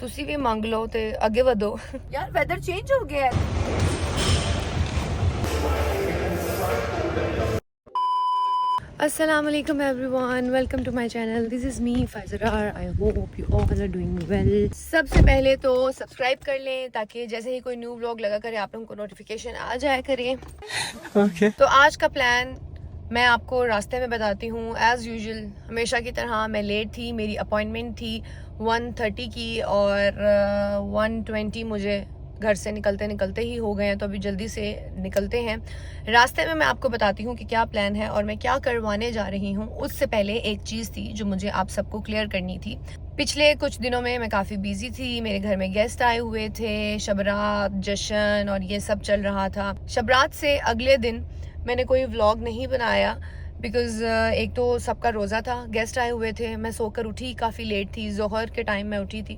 ਤੁਸੀਂ ਵੀ ਮੰਗ ਲਓ ਤੇ ਅੱਗੇ ਵਧੋ। यार वेदर चेंज हो गया है। Assalamualaikum everyone, welcome to my channel. This is me Faizarar. I hope you all are doing well. सबसे पहले तो सब्सक्राइब कर लें ताकि जैसे ही कोई न्यू व्लॉग लगा करे आप लोगों को नोटिफिकेशन आ जाया करे। Okay. तो आज का प्लान मैं आपको रास्ते में बताती हूँ। एज यूजुअल हमेशा की तरह मैं लेट थी, मेरी अपॉइंटमेंट थी 1:30 की और 1:20 मुझे घर से निकलते निकलते ही हो गए हैं, तो अभी जल्दी से निकलते हैं। रास्ते में मैं आपको बताती हूँ कि क्या प्लान है और मैं क्या करवाने जा रही हूँ। उससे पहले एक चीज़ थी जो मुझे आप सबको क्लियर करनी थी। पिछले कुछ दिनों में मैं काफ़ी बिजी थी, मेरे घर में गेस्ट आए हुए थे, शबरात जश्न और ये सब चल रहा था। शबरात से अगले दिन मैंने कोई व्लॉग नहीं बनाया बिकॉज़ एक तो सबका रोज़ा था, गेस्ट आए हुए थे, मैं सोकर उठी काफ़ी लेट थी, ज़ोहर के टाइम में उठी थी,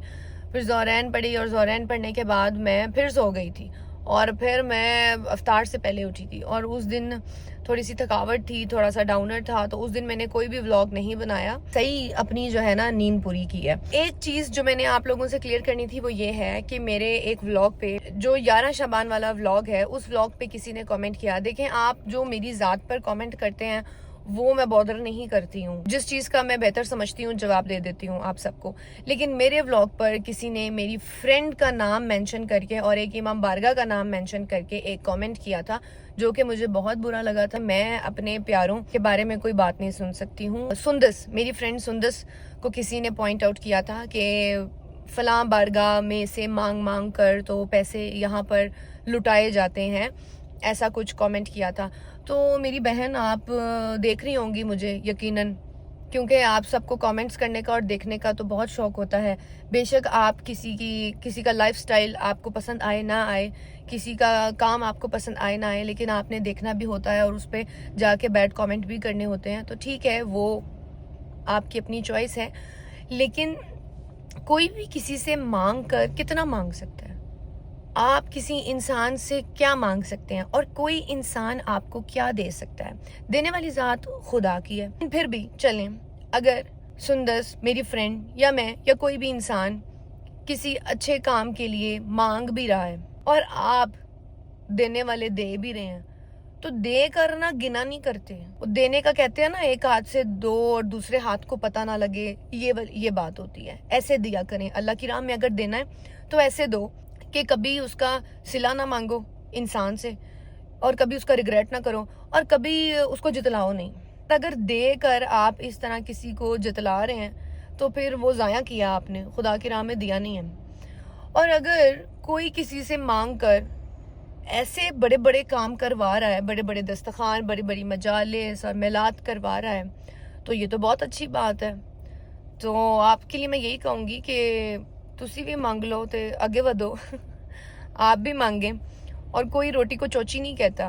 फिर ज़ोहरैन पढ़ी और ज़ोहरैन पढ़ने के बाद मैं फिर सो गई थी और फिर मैं अफ्तार से पहले उठी थी और उस दिन थोड़ी सी थकावट थी, थोड़ा सा डाउनर था, तो उस दिन मैंने कोई भी व्लॉग नहीं बनाया। सही अपनी जो है ना नींद पूरी की है। एक चीज़ जो मैंने आप लोगों से क्लियर करनी थी वो ये है कि मेरे एक व्लॉग पे जो 11 शाबान वाला व्लॉग है उस व्लॉग पे किसी ने कमेंट किया। देखें, आप जो मेरी ज़ात पर कमेंट करते हैं वो मैं बॉदर नहीं करती हूँ, जिस चीज़ का मैं बेहतर समझती हूँ जवाब दे देती हूँ आप सबको। लेकिन मेरे व्लॉग पर किसी ने मेरी फ्रेंड का नाम मेंशन करके और एक इमाम बारगाह का नाम मेंशन करके एक कमेंट किया था जो कि मुझे बहुत बुरा लगा था। मैं अपने प्यारों के बारे में कोई बात नहीं सुन सकती हूँ। सुंदस, मेरी फ्रेंड सुंदस को किसी ने पॉइंट आउट किया था कि फलां बारगाह में से मांग मांग कर तो पैसे यहाँ पर लुटाए जाते हैं, ऐसा कुछ कमेंट किया था। तो मेरी बहन, आप देख रही होंगी मुझे यकीनन, क्योंकि आप सबको कमेंट्स करने का और देखने का तो बहुत शौक होता है। बेशक आप किसी का लाइफस्टाइल आपको पसंद आए ना आए, किसी का काम आपको पसंद आए ना आए, लेकिन आपने देखना भी होता है और उस पर जाके बैड कमेंट भी करने होते हैं। तो ठीक है, वो आपकी अपनी चॉइस है, लेकिन कोई भी किसी से मांग कर कितना मांग सकता है? आप किसी इंसान से क्या मांग सकते हैं और कोई इंसान आपको क्या दे सकता है? देने वाली ज़ात खुदा की है। फिर भी चलें, अगर सुंदस, मेरी फ्रेंड या मैं या कोई भी इंसान किसी अच्छे काम के लिए मांग भी रहा है और आप देने वाले दे भी रहे हैं, तो दे कर ना गिना नहीं करते। वो देने का कहते हैं ना, एक हाथ से दो और दूसरे हाथ को पता ना लगे, ये बात होती है। ऐसे दिया करें, अल्लाह की राह में अगर देना है तो ऐसे दो कि कभी उसका सिला ना मांगो इंसान से और कभी उसका रिग्रेट ना करो और कभी उसको जितलाओ नहीं। अगर दे कर आप इस तरह किसी को जितला रहे हैं तो फिर वो ज़ाया किया आपने, खुदा की राह में दिया नहीं है। और अगर कोई किसी से मांग कर ऐसे बड़े बड़े काम करवा रहा है, बड़े बड़े दस्तखान, बड़ी बड़ी मजालिस और मेलात करवा रहा है, तो ये तो बहुत अच्छी बात है। तो आपके लिए मैं यही कहूँगी कि तुसी भी मांग लो तो आगे बढ़ो। आप भी मांगें, और कोई रोटी को चोची नहीं कहता।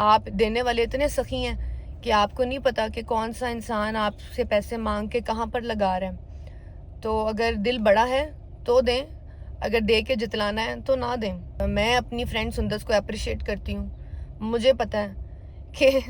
आप देने वाले इतने सखी हैं कि आपको नहीं पता कि कौन सा इंसान आपसे पैसे मांग के कहाँ पर लगा रहा है। तो अगर दिल बड़ा है तो दें, अगर दे के जितलाना है तो ना दें। मैं अपनी फ्रेंड सुंदस को अप्रिशिएट करती हूँ। मुझे पता है कि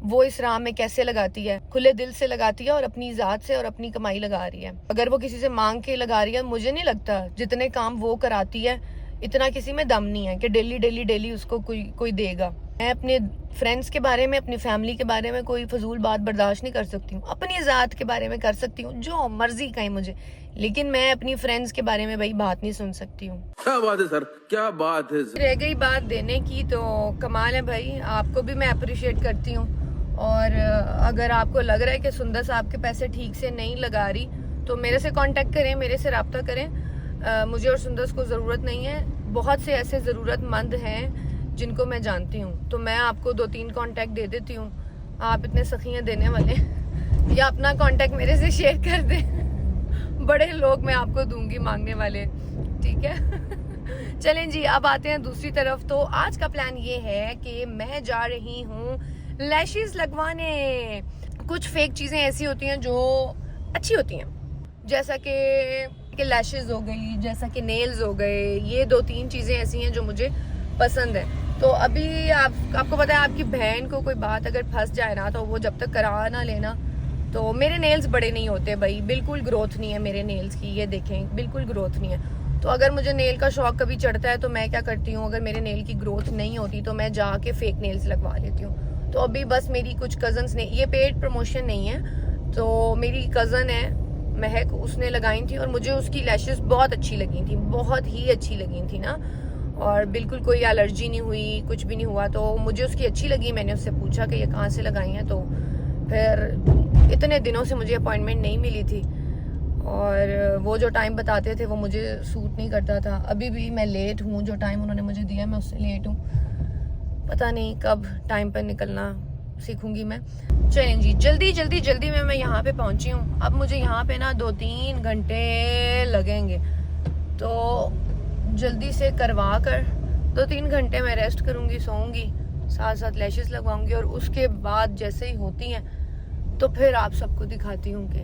वो इस राह में कैसे लगाती है, खुले दिल से लगाती है और अपनी ज़ात से और अपनी कमाई लगा रही है। अगर वो किसी से मांग के लगा रही है, मुझे नहीं लगता जितने काम वो कराती है इतना किसी में दम नहीं है कि डेली उसको कोई देगा। मैं अपने फ्रेंड्स के बारे में, अपनी फैमिली के बारे में कोई फजूल बात बर्दाश्त नहीं कर सकती हूँ। अपनी ज़ात के बारे में कर सकती हूँ जो मर्जी कहें मुझे, लेकिन मैं अपनी फ्रेंड्स के बारे में भाई बात नहीं सुन सकती हूँ। क्या बात है सर, क्या बात है। रह गई बात देने की, तो कमाल है भाई, आपको भी मैं अप्रिशिएट करती हूँ। और अगर आपको लग रहा है कि सुंदस आपके पैसे ठीक से नहीं लगा रही तो मेरे से कांटेक्ट करें, मेरे से रब्ता करें। मुझे और सुंदस को ज़रूरत नहीं है। बहुत से ऐसे ज़रूरतमंद हैं जिनको मैं जानती हूँ, तो मैं आपको 2-3 कांटेक्ट दे देती हूँ। आप इतने सखी हैं देने वाले, या अपना कांटेक्ट मेरे से शेयर कर दें। बड़े लोग मैं आपको दूंगी मांगने वाले, ठीक है। चलें जी, अब आते हैं दूसरी तरफ। तो आज का प्लान ये है कि मैं जा रही हूँ लैशेस लगवाने। कुछ फेक चीज़ें ऐसी होती हैं जो अच्छी होती हैं, जैसा कि लैशेस हो गई, जैसा कि नेल्स हो गए। ये 2-3 चीज़ें ऐसी हैं जो मुझे पसंद है। तो अभी आपको पता है, आपकी बहन को कोई बात अगर फंस जाए ना, तो वो जब तक करा ना लेना तो मेरे नेल्स बड़े नहीं होते भाई, बिल्कुल ग्रोथ नहीं है मेरे नेल्स की, ये देखें बिल्कुल ग्रोथ नहीं है। तो अगर मुझे नेल का शौक कभी चढ़ता है तो मैं क्या करती हूँ, अगर मेरे नेल की ग्रोथ नहीं होती तो मैं जाके फेक नेल्स लगवा लेती हूँ। तो अभी बस मेरी कुछ कजन्स ने, ये पेड प्रमोशन नहीं है, तो मेरी कज़न है महक, उसने लगाई थी और मुझे उसकी लैशेस बहुत अच्छी लगी थी, बहुत ही अच्छी लगी थी ना, और बिल्कुल कोई एलर्जी नहीं हुई, कुछ भी नहीं हुआ। तो मुझे उसकी अच्छी लगी, मैंने उससे पूछा कि ये कहाँ से लगाई हैं। तो फिर इतने दिनों से मुझे अपॉइंटमेंट नहीं मिली थी और वो जो टाइम बताते थे वो मुझे सूट नहीं करता था। अभी भी मैं लेट हूँ, जो टाइम उन्होंने मुझे दिया मैं उससे लेट हूँ, पता नहीं कब टाइम पर निकलना सीखूंगी मैं। चलें जी, जल्दी जल्दी जल्दी मैं यहाँ पे पहुंची हूँ। अब मुझे यहाँ पे ना 2-3 घंटे लगेंगे, तो जल्दी से करवा कर 2-3 घंटे मैं रेस्ट करूंगी, सोऊंगी, साथ साथ लैशेस लगवाऊंगी और उसके बाद जैसे ही होती हैं तो फिर आप सबको दिखाती हूँ कि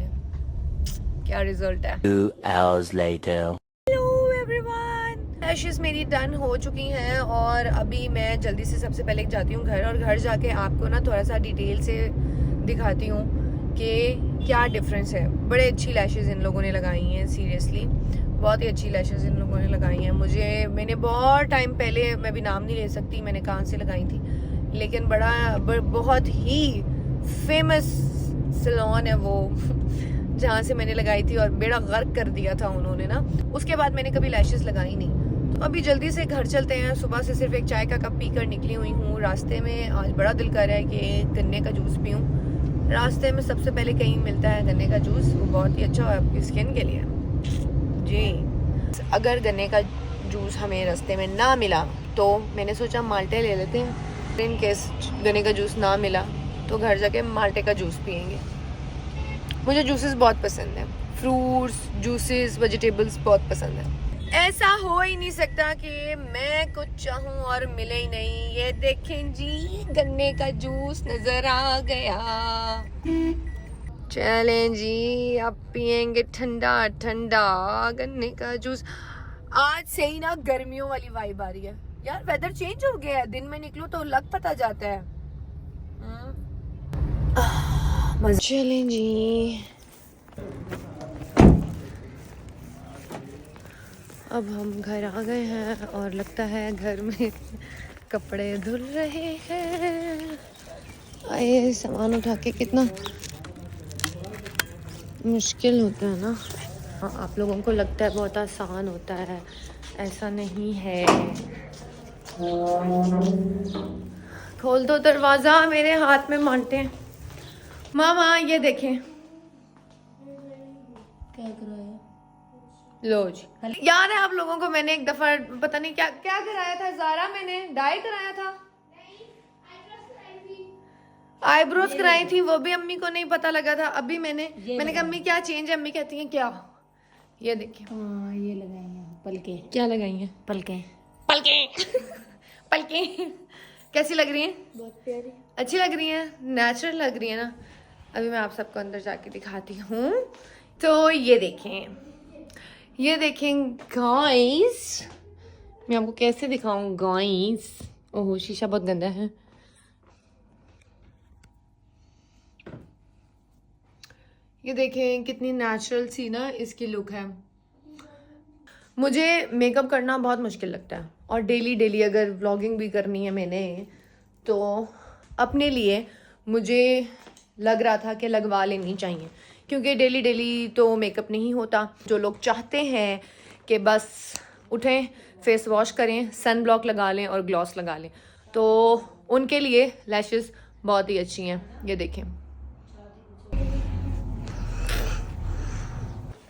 क्या रिजल्ट है। 2 hours later. Hello everyone, lashes मेरी डन हो चुकी हैं और अभी मैं जल्दी से सबसे पहले जाती हूँ घर, और घर जाके आपको ना थोड़ा सा डिटेल से दिखाती हूँ कि क्या डिफरेंस है। बड़े अच्छी लैशेस इन लोगों ने लगाई हैं, सीरियसली बहुत ही अच्छी लैशेस इन लोगों ने लगाई हैं। मैंने बहुत टाइम पहले, मैं भी नाम नहीं ले सकती मैंने कहाँ से लगाई थी, लेकिन बहुत ही फेमस सैलून है वो जहाँ से मैंने लगाई थी और बेड़ा गर्क कर दिया था उन्होंने ना। उसके बाद मैंने कभी लैशेस लगाई नहीं। तो अभी जल्दी से घर चलते हैं। सुबह से सिर्फ एक चाय का कप पीकर निकली हुई हूँ। रास्ते में आज बड़ा दिल कर रहा है कि गन्ने का जूस पीऊँ। रास्ते में सबसे पहले कहीं मिलता है गन्ने का जूस, वो बहुत ही अच्छा है आपकी स्किन के लिए जी। अगर गन्ने का जूस हमें रास्ते में ना मिला तो मैंने सोचा माल्टे ले लेते हैं। इन केस गन्ने का जूस ना मिला तो घर जाके माल्टे का जूस पियेंगे। मुझे जूसेस बहुत पसंद है, फ्रूट्स, जूसेस, वेजिटेबल्स बहुत पसंद है। ऐसा हो ही नहीं सकता कि मैं कुछ चाहूँ और मिले ही नहीं। ये देखें जी, गन्ने का जूस नजर आ गया। चलें जी, अब पियेंगे ठंडा ठंडा गन्ने का जूस। आज से ही ना गर्मियों वाली वाइब आ रही है यार। वेदर चेंज हो गया है, दिन में निकलो तो लग पता जाता है। चलें जी, अब हम घर आ गए हैं और लगता है घर में कपड़े धुल रहे हैं। आए सामान उठा के कितना मुश्किल होता है ना। आप लोगों को लगता है बहुत आसान होता है, ऐसा नहीं है। खोल दो दरवाजा, मेरे हाथ में मांटे हैं। मामा ये देखें, क्या कराया? लो जी। याद है आप लोगों को मैंने एक दफा पता नहीं क्या क्या कराया था ज़ारा, मैंने डाई कराया था, आईब्रोज कराई थी, वो भी अम्मी को नहीं पता लगा था। अभी मैंने कहा अम्मी क्या चेंज है, अम्मी कहती हैं क्या, ये देखिए। हाँ, ये लगाई हैं पलके। क्या लगाई हैं? पलके। पलके कैसी लग रही हैं? बहुत प्यारी। अच्छी लग रही हैं, नेचुरल लग रही है ना। अभी मैं आप सबको अंदर जाके दिखाती हूँ। तो ये देखें गाइस, मैं आपको कैसे दिखाऊं गाइस। ओहो, शीशा बहुत गंदा है। ये देखें कितनी नेचुरल सी ना इसकी लुक है। मुझे मेकअप करना बहुत मुश्किल लगता है और डेली अगर व्लॉगिंग भी करनी है मैंने, तो अपने लिए मुझे लग रहा था कि लगवा लेनी चाहिए, क्योंकि डेली तो मेकअप नहीं होता। जो लोग चाहते हैं कि बस उठें, फेस वॉश करें, सन ब्लॉक लगा लें और ग्लॉस लगा लें, तो उनके लिए लैशेस बहुत ही अच्छी हैं। ये देखें।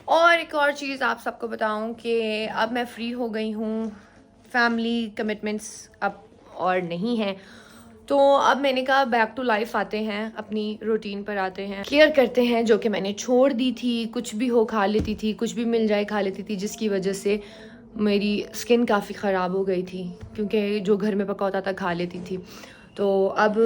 और एक और चीज़ आप सबको बताऊं कि अब मैं फ्री हो गई हूँ, फैमिली कमिटमेंट्स अब और नहीं हैं, तो अब मैंने कहा बैक टू लाइफ आते हैं, अपनी रूटीन पर आते हैं, केयर करते हैं जो कि मैंने छोड़ दी थी। कुछ भी हो खा लेती थी, कुछ भी मिल जाए खा लेती थी, जिसकी वजह से मेरी स्किन काफ़ी ख़राब हो गई थी, क्योंकि जो घर में पका होता था खा लेती थी। तो अब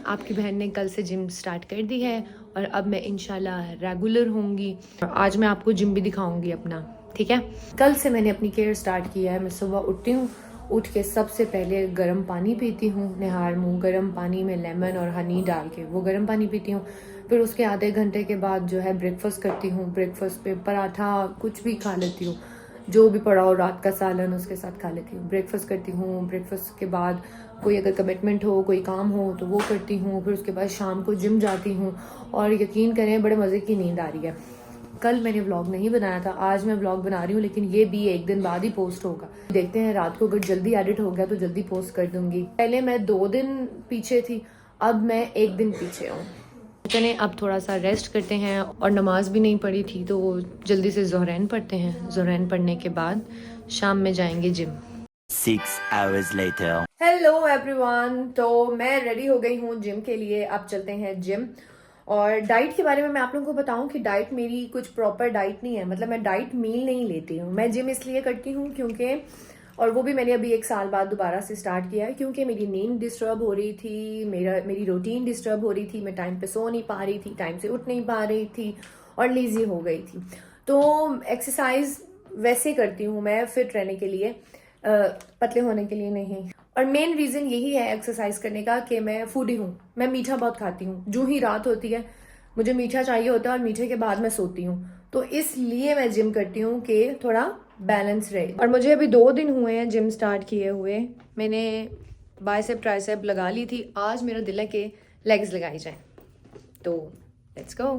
आपकी बहन ने कल से जिम स्टार्ट कर दी है और अब मैं इंशाल्लाह रेगुलर होंगी। आज मैं आपको जिम भी दिखाऊंगी अपना, ठीक है। कल से मैंने अपनी केयर स्टार्ट किया है। मैं सुबह उठती हूँ, उठ के सबसे पहले गर्म पानी पीती हूँ, निहार मुँह, गर्म पानी में लेमन और हनी डाल के वो गर्म पानी पीती हूँ। फिर उसके आधे घंटे के बाद जो है ब्रेकफास्ट करती हूँ। ब्रेकफास्ट पे पराठा कुछ भी खा लेती हूँ, जो भी पड़ा हो, रात का सालन उसके साथ खा लेती हूँ। ब्रेकफास्ट करती हूँ, ब्रेकफास्ट के बाद कोई अगर कमिटमेंट हो, कोई काम हो तो वो करती हूँ। फिर उसके बाद शाम को जिम जाती हूँ और यकीन करें बड़े मज़े की नींद आ रही है। कल मैंने व्लॉग नहीं बनाया था, आज मैं व्लॉग बना रही हूँ, लेकिन ये भी एक दिन बाद ही पोस्ट होगा। देखते हैं रात को अगर जल्दी एडिट हो गया तो जल्दी पोस्ट कर दूंगी। पहले मैं 2 दिन पीछे थी, अब मैं 1 दिन पीछे हूँ। चलें अब थोड़ा सा रेस्ट करते हैं, और नमाज भी नहीं पढ़ी थी तो जल्दी से ज़ोहरैन पढ़ते हैं। ज़ोहरैन पढ़ने के बाद शाम में जाएंगे gym. 6 hours later. Hello everyone, तो मैं रेडी हो गई हूँ जिम के लिए। अब चलते हैं जिम। और डाइट के बारे में मैं आप लोगों को बताऊं कि डाइट मेरी कुछ प्रॉपर डाइट नहीं है, मतलब मैं डाइट मील नहीं लेती हूँ। मैं जिम इसलिए करती हूँ क्योंकि, और वो भी मैंने अभी 1 साल बाद दोबारा से स्टार्ट किया है, क्योंकि मेरी नींद डिस्टर्ब हो रही थी, मेरी रूटीन डिस्टर्ब हो रही थी। मैं टाइम पे सो नहीं पा रही थी, टाइम से उठ नहीं पा रही थी और लेजी हो गई थी। तो एक्सरसाइज वैसे करती हूँ मैं फिट रहने के लिए, पतले होने के लिए नहीं। और मेन रीज़न यही है एक्सरसाइज करने का कि मैं फूडी हूँ, मैं मीठा बहुत खाती हूँ। जो ही रात होती है मुझे मीठा चाहिए होता है और मीठे के बाद मैं सोती हूँ, तो इसलिए मैं जिम करती हूँ कि थोड़ा बैलेंस रहे। और मुझे अभी 2 दिन हुए हैं जिम स्टार्ट किए हुए। मैंने बाइसेप ट्राइसेप लगा ली थी, आज मेरा दिल है कि लेग्स लगाई जाए, तो लेट्स गो।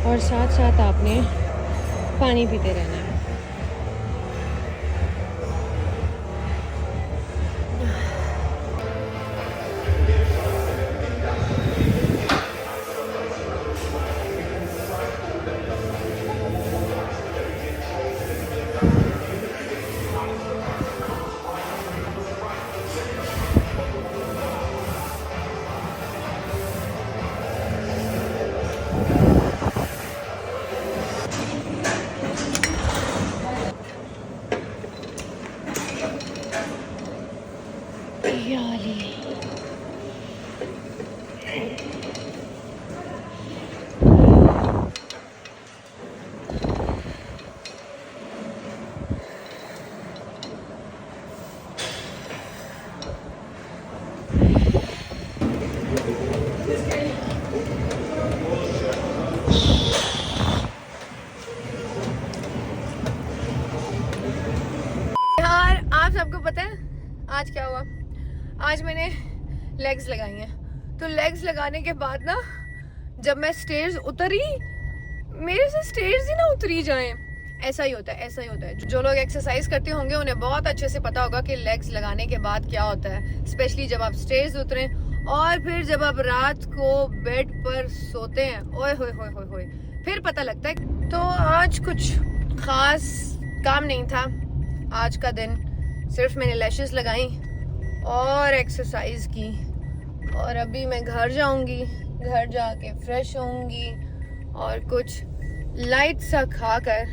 और साथ साथ आपने पानी पीते रहना है। आप सबको पता है आज क्या हुआ? आज मैंने लेग्स लगाई हैं। तो लेग्स लगाने के बाद ना, जब मैं स्टेयर्स उतरी, मेरे से स्टेयर्स ही ना उतरी जाएं। ऐसा ही होता है, ऐसा ही होता है। जो लोग एक्सरसाइज करते होंगे उन्हें बहुत अच्छे से पता होगा कि लेग्स लगाने के बाद क्या होता है, स्पेशली जब आप स्टेयर्स उतरें और फिर जब आप रात को बेड पर सोते हैं। ओए होए होए होए होए, फिर पता लगता है। तो आज कुछ खास काम नहीं था। आज का दिन सिर्फ मैंने लैशेस लगाई और एक्सरसाइज की, और अभी मैं घर जाऊंगी, घर जाके फ्रेश होऊंगी और कुछ लाइट सा खाकर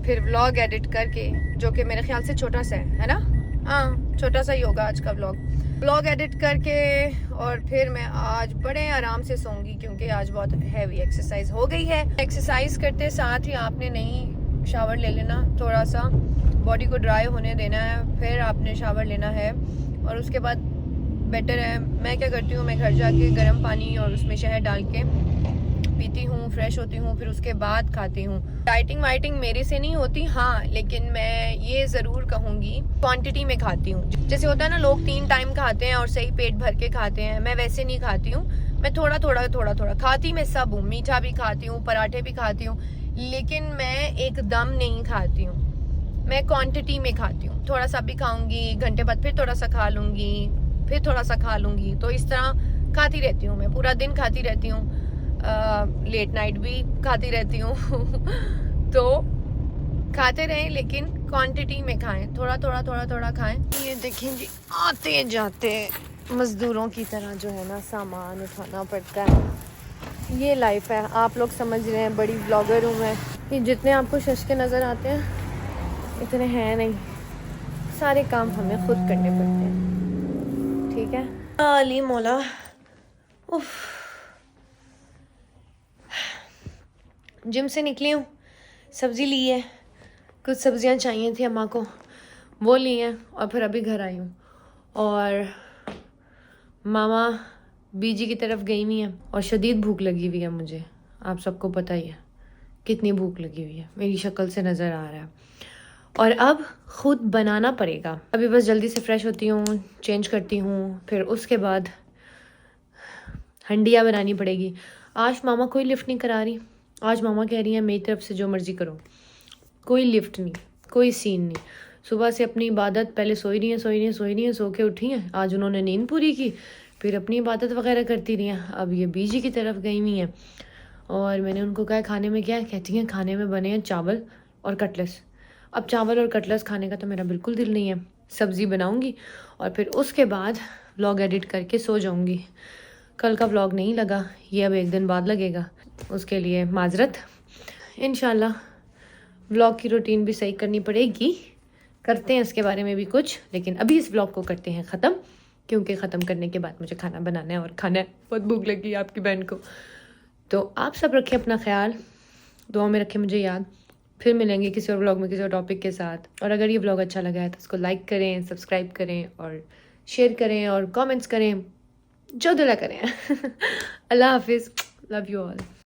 फिर व्लॉग एडिट करके, जो कि मेरे ख्याल से छोटा सा है ना? हाँ, छोटा सा ही होगा आज का व्लॉग एडिट करके, और फिर मैं आज बड़े आराम से सोऊंगी क्योंकि आज बहुत हैवी एक्सरसाइज हो गई है। एक्सरसाइज करते साथ ही आपने नहीं शावर ले लेना, थोड़ा सा बॉडी को ड्राई होने देना है, फिर आपने शावर लेना है और उसके बाद बेटर है। मैं क्या करती हूँ, मैं घर जाके गर्म पानी और उसमें शहद डाल के पीती हूँ, फ्रेश होती हूँ, फिर उसके बाद खाती हूँ। डाइटिंग वाइटिंग मेरे से नहीं होती, हाँ, लेकिन मैं ये ज़रूर कहूँगी क्वांटिटी में खाती हूँ। जैसे होता है ना, लोग 3 टाइम खाते हैं और सही पेट भर के खाते हैं, मैं वैसे नहीं खाती हूँ। मैं थोड़ा थोड़ा खाती, मैं सब हूँ, मीठा भी खाती हूँ, पराठे भी खाती हूँ, लेकिन मैं एकदम नहीं खाती हूँ। मैं क्वांटिटी में खाती हूँ, थोड़ा सा भी खाऊंगी, घंटे बाद फिर थोड़ा सा खा लूँगी, फिर थोड़ा सा खा लूँगी, तो इस तरह खाती रहती हूँ। मैं पूरा दिन खाती रहती हूँ, लेट नाइट भी खाती रहती हूँ तो खाते रहें, लेकिन क्वांटिटी में खाएं, थोड़ा थोड़ा खाएं। ये देखें जी, आते जाते मजदूरों की तरह जो है ना सामान उठाना पड़ता है। ये लाइफ है, आप लोग समझ रहे हैं, बड़ी ब्लॉगर हूँ मैं। ये जितने आपको शशके नज़र आते हैं इतने हैं नहीं, सारे काम हमें खुद करने पड़ते हैं, ठीक है। अली मौला, उफ, जिम से निकली हूँ, सब्ज़ी ली है, कुछ सब्जियां चाहिए थी अम्मा को, वो ली हैं, और फिर अभी घर आई हूँ। और मामा बीजी की तरफ गई हुई हैं और शदीद भूख लगी हुई है मुझे, आप सबको पता ही है कितनी भूख लगी हुई है, मेरी शक्ल से नज़र आ रहा है। और अब खुद बनाना पड़ेगा। अभी बस जल्दी से फ्रेश होती हूँ, चेंज करती हूँ, फिर उसके बाद हंडिया बनानी पड़ेगी। आज मामा कोई लिफ्ट नहीं करा रही, आज मामा कह रही हैं मेरी तरफ से जो मर्ज़ी करो, कोई लिफ्ट नहीं, कोई सीन नहीं। सुबह से अपनी इबादत, पहले सोई रही हैं, सो के उठी हैं, आज उन्होंने नींद पूरी की, फिर अपनी इबादत वगैरह करती रही हैं। अब ये बीजी की तरफ गई हुई हैं और मैंने उनको कहा खाने में क्या है, कहती हैं खाने में बने हैं चावल और कटलेस। अब चावल और कटलेस खाने का तो मेरा बिल्कुल दिल नहीं है, सब्ज़ी बनाऊंगी और फिर उसके बाद व्लॉग एडिट करके सो जाऊंगी। कल का व्लॉग नहीं लगा, ये अब एक दिन बाद लगेगा, उसके लिए माजरत। इंशाल्लाह व्लॉग की रूटीन भी सही करनी पड़ेगी, करते हैं इसके बारे में भी कुछ, लेकिन अभी इस व्लॉग को करते हैं ख़त्म, क्योंकि ख़त्म करने के बाद मुझे खाना बनाना है और खाना है, बहुत भूख लगी है आपकी बहन को। तो आप सब रखें अपना ख्याल, दुआ में रखें मुझे याद। फिर मिलेंगे किसी और व्लॉग में किसी और टॉपिक के साथ। और अगर ये व्लॉग अच्छा लगा है तो उसको लाइक करें, सब्सक्राइब करें और शेयर करें और कमेंट्स करें, जो दिला करें। अल्लाह हाफिज़, लव यू ऑल।